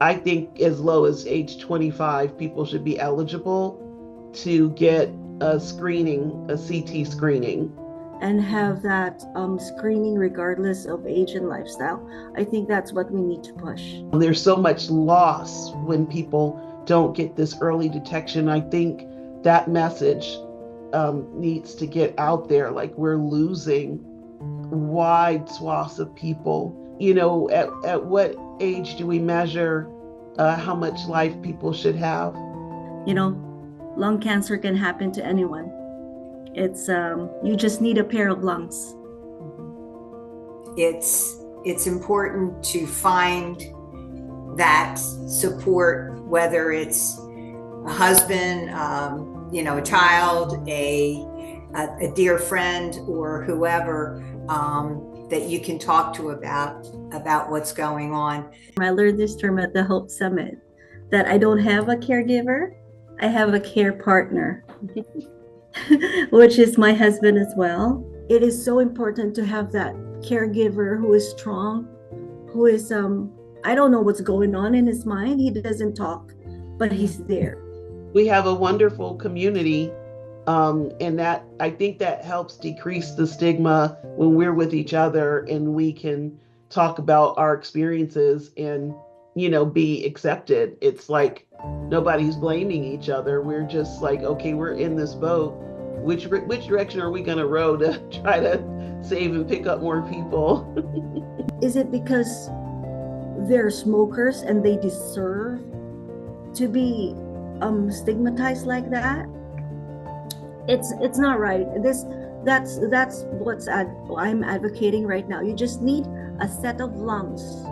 I think as low as age 25, people should be eligible to get a screening, a CT screening. And have that screening regardless of age and lifestyle. I think that's what we need to push. There's so much loss when people don't get this early detection. I think that message needs to get out there. Like we're losing wide swaths of people. At what age do we measure how much life people should have? You know, lung cancer can happen to anyone. It's you just need a pair of lungs. It's important to find that support, whether it's a husband, a child, a dear friend, or whoever that you can talk to about what's going on. I learned this term at the Hope Summit, that I don't have a caregiver, I have a care partner, which is my husband as well. It is so important to have that caregiver who is strong, who is, I don't know what's going on in his mind. He doesn't talk, but he's there. We have a wonderful community, and that I think that helps decrease the stigma when we're with each other and we can talk about our experiences and be accepted. It's like nobody's blaming each other. We're just like, okay, we're in this boat. Which direction are we going to row to try to save and pick up more people? Is it because they're smokers and they deserve to be stigmatized like that? It's not right. That's I'm advocating right now. You just need a set of lungs